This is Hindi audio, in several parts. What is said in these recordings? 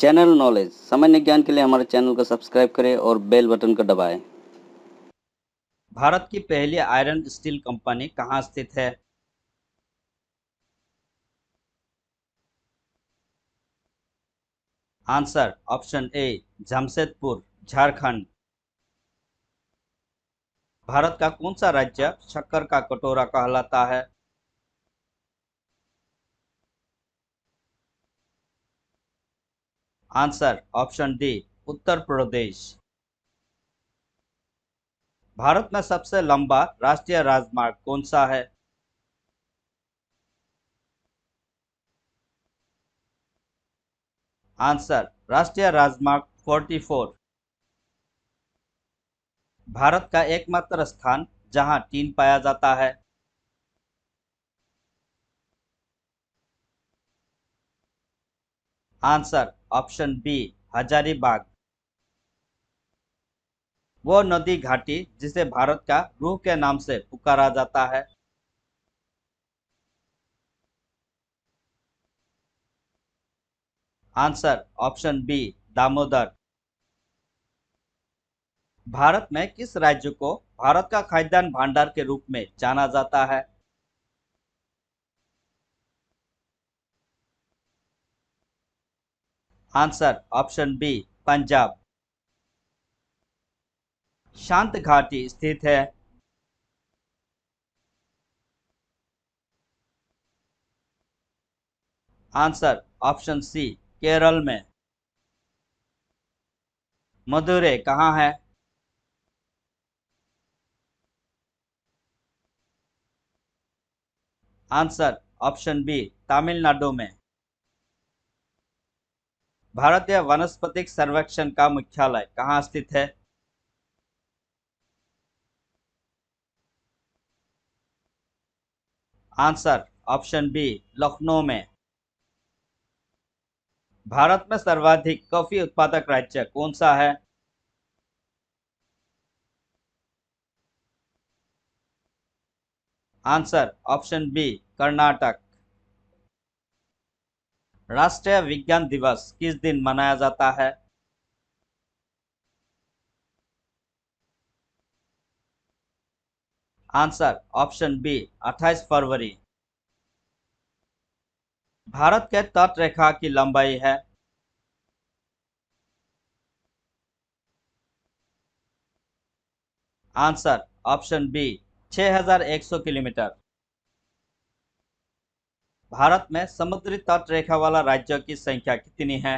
जनरल नॉलेज सामान्य ज्ञान के लिए हमारे चैनल को सब्सक्राइब करें और बेल बटन को दबाएं। भारत की पहली आयरन स्टील कंपनी कहाँ स्थित है? आंसर ऑप्शन ए जमशेदपुर, झारखंड। भारत का कौन सा राज्य शक्कर का कटोरा कहलाता है? Answer option D Uttar Pradesh. Bharat में सबसे लंबा राष्ट्रीय राजमार्ग कौन सा है? आंसर राष्ट्रीय राजमार्ग 44। भारत का एकमात्र स्थान जहां टीन पाया जाता है? Answer option B Hazaribagh. वो नदी घाटी जिसे भारत का रूह के नाम से पुकारा जाता है? Answer option B Damodar. Bharat में किस राज्य को भारत का खाद्यान्न भंडार के रूप में जाना जाता है? Answer option B Punjab. शांत घाटी स्थित है? आंसर ऑप्शन सी केरल में। मदुरै कहाँ है? आंसर ऑप्शन बी तमिलनाडु में। भारतीय वनस्पतिक सर्वेक्षण का मुख्यालय कहाँ स्थित है? आंसर ऑप्शन बी लखनऊ में। भारत में सर्वाधिक कॉफी उत्पादक राज्य कौन सा है? Answer option B Karnataka. राष्ट्रीय विज्ञान दिवस किस दिन मनाया जाता है? आंसर ऑप्शन बी 28 फरवरी। भारत के तट रेखा की लंबाई है? Answer option B 6100 kilometre. Bharat में समुद्री तट रेखा वाला राज्य की संख्या कितनी है?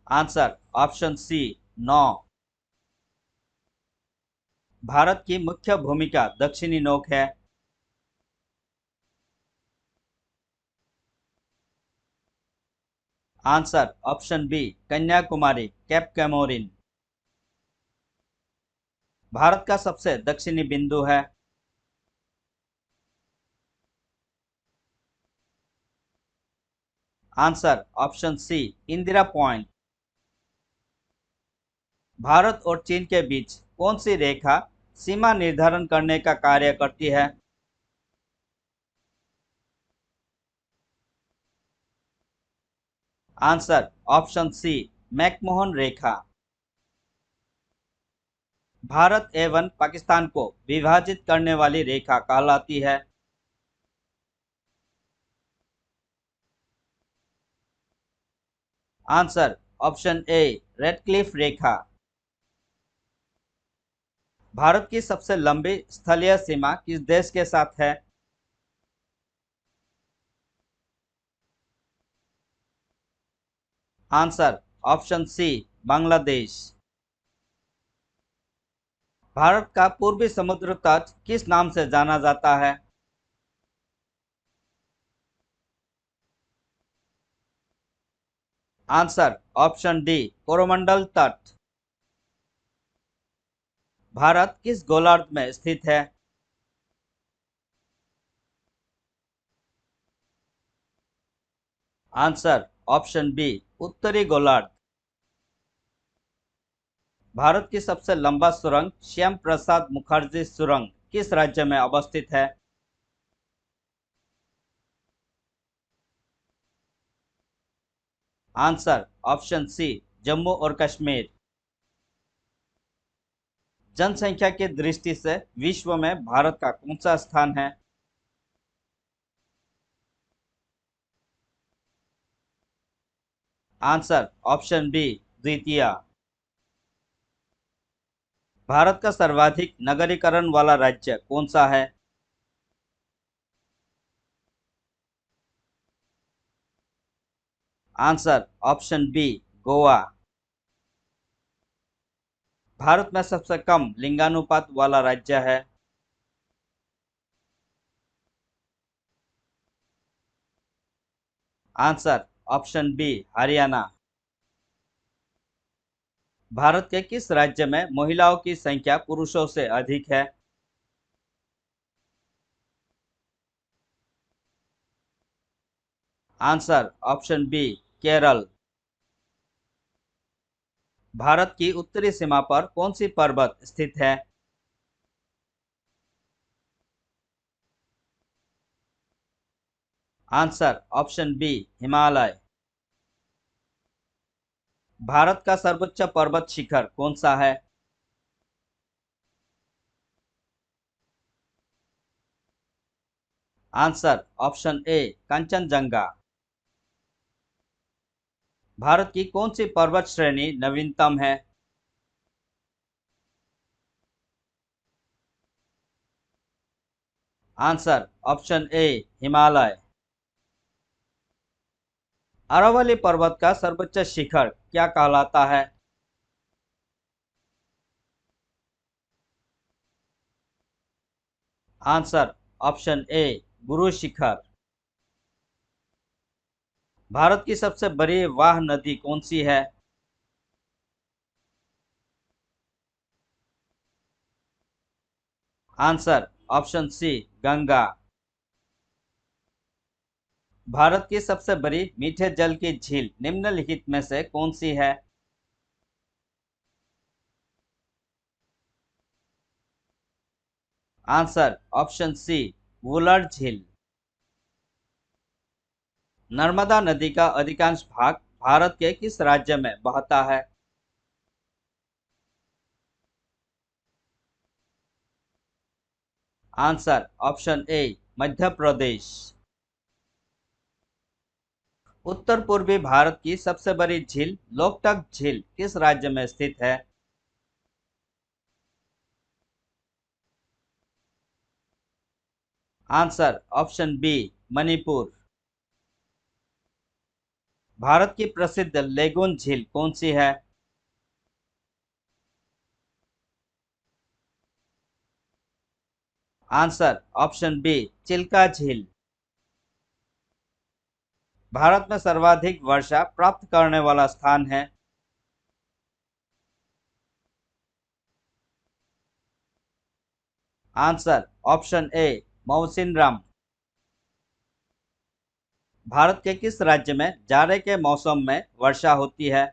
आंसर ऑप्शन सी 9। भारत की मुख्य भूमिका दक्षिणी नोक है? Answer option B Kanyakumari, cape Comorin. Bharat का सबसे दक्षिणी बिंदु है? Answer option C Indira point. Bharat और चीन के बीच कौन सी रेखा सीमा निर्धारण करने का कार्य करती है? आंसर ऑप्शन सी मैकमोहन रेखा। भारत एवं पाकिस्तान को विभाजित करने वाली रेखा कहलाती है? आंसर ऑप्शन ए रेडक्लिफ रेखा। भारत की सबसे लंबी स्थलीय सीमा किस देश के साथ है? Answer option C Bangladesh. Bharat का पूर्वी समुद्र तट किस नाम से जाना जाता है? आंसर ऑप्शन डी कोरोमंडल तट। भारत किस गोलार्ध में स्थित है? आंसर ऑप्शन बी उत्तरी गोलार्ध। भारत की सबसे लंबा सुरंग श्याम प्रसाद मुखर्जी सुरंग किस राज्य में अवस्थित है? आंसर ऑप्शन सी जम्मू और कश्मीर। जनसंख्या की दृष्टि से विश्व में भारत का कौन सा स्थान है? आंसर ऑप्शन बी द्वितीय। भारत का सर्वाधिक नगरीकरण वाला राज्य कौन सा है? Answer option B Goa. Bharat में सबसे कम लिंगानुपात वाला राज्य है? Answer option B Haryana. Bharat के किस राज्य में महिलाओं की संख्या पुरुषों से अधिक है? Answer option B Kerala. Bharat की उत्तरी सीमा पर कौन सी पर्वत स्थित है? Answer option B Himalaya. Bharat का सर्वोच्च पर्वत शिखर कौन सा है? Answer option A Kanchenjunga. Bharat की कौन सी पर्वत श्रेणी नवीनतम है? Answer option A Himalaya. Aravalli पर्वत का सर्वोच्च शिखर क्या कहलाता है? आंसर ऑप्शन ए गुरु शिखर। भारत की सबसे बड़ी वाह नदी कौन सी है? Answer option C Ganga. Bharat की सबसे बड़ी मीठे जल की झील निम्नलिखित में से कौन सी है? आंसर ऑप्शन सी वुलर झील। नर्मदा नदी का अधिकांश भाग भारत के किस राज्य में बहता है? आंसर ऑप्शन ए मध्य प्रदेश। उत्तर पूर्वी भारत की सबसे बड़ी झील लोकटक झील किस राज्य में स्थित है? Answer option B Manipur. Bharat की प्रसिद्ध लेगून झील कौन सी है? आंसर ऑप्शन बी चिल्का झील। भारत में सर्वाधिक वर्षा प्राप्त करने वाला स्थान है? आंसर ऑप्शन ए मौसिनराम। भारत के किस राज्य में जाड़े के मौसम में वर्षा होती है?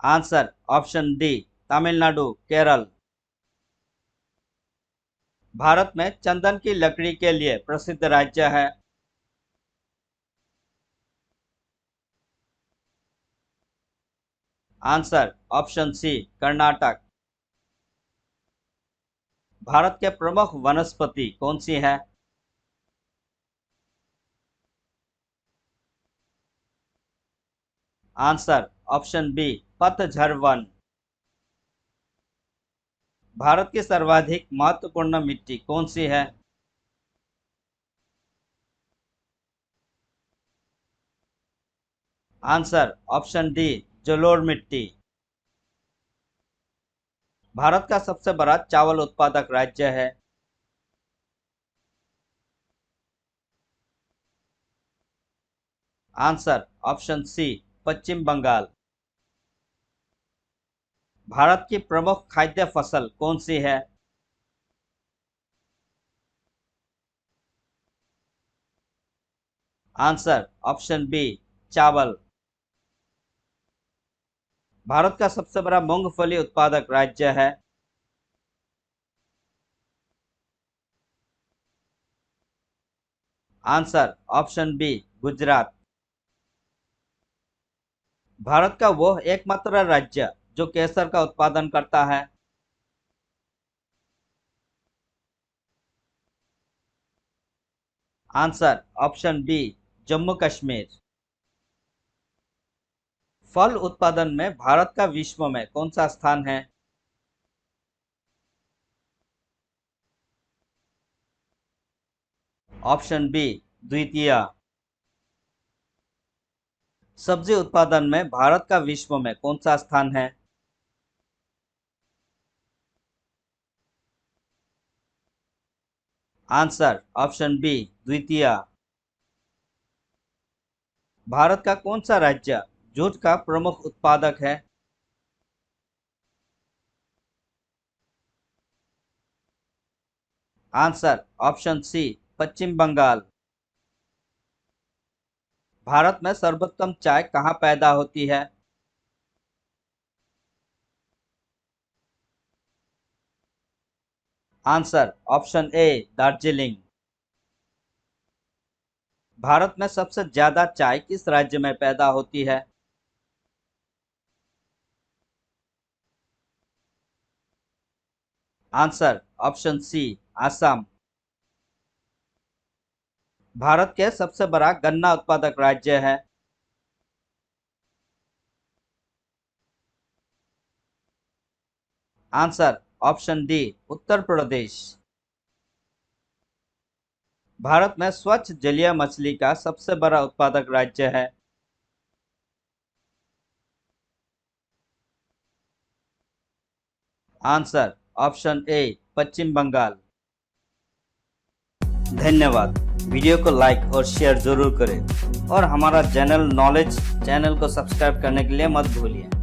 Answer option D Tamil Nadu Kerala. Bharat में चंदन की लकड़ी के लिए प्रसिद्ध राज्य है? Answer option C Karnataka. Bharat के प्रमुख वनस्पति कौन सी है? आंसर ऑप्शन बी पतझड़ वन। भारत की सर्वाधिक महत्वपूर्ण मिट्टी कौन सी है? आंसर ऑप्शन डी जलोढ़ मिट्टी। भारत का सबसे बड़ा चावल उत्पादक राज्य है? आंसर ऑप्शन सी पश्चिम बंगाल। भारत की प्रमुख खाद्य फसल कौन सी है? आंसर ऑप्शन बी चावल। भारत का सबसे बड़ा मूंगफली उत्पादक राज्य है? Answer option B Gujarat. Bharat का वह एकमात्र राज्य जो केसर का उत्पादन करता है। Answer option B Jammu Kashmir. फल उत्पादन में भारत का विश्व में कौन सा स्थान है। ऑप्शन बी द्वितीय। सब्जी उत्पादन में भारत का विश्व में कौन सा स्थान है। आंसर ऑप्शन बी द्वितीय। भारत का कौन सा राज्य जूट का प्रमुख उत्पादक है। आंसर ऑप्शन सी पश्चिम बंगाल। भारत में सर्वोत्तम चाय कहाँ पैदा होती है। आंसर ऑप्शन ए दार्जिलिंग। भारत में सबसे ज्यादा चाय किस राज्य में पैदा होती है। Answer option C Assam. Bharat के सबसे बड़ा गन्ना उत्पादक राज्य है। Answer option D Uttar Pradesh. Bharat में स्वच्छ जलीय मछली का सबसे बड़ा उत्पादक राज्य है। आंसर ऑप्शन ए पश्चिम बंगाल। धन्यवाद। वीडियो को लाइक और शेयर जरूर करें और हमारा जनरल नॉलेज चैनल को सब्सक्राइब करने के लिए मत भूलिए।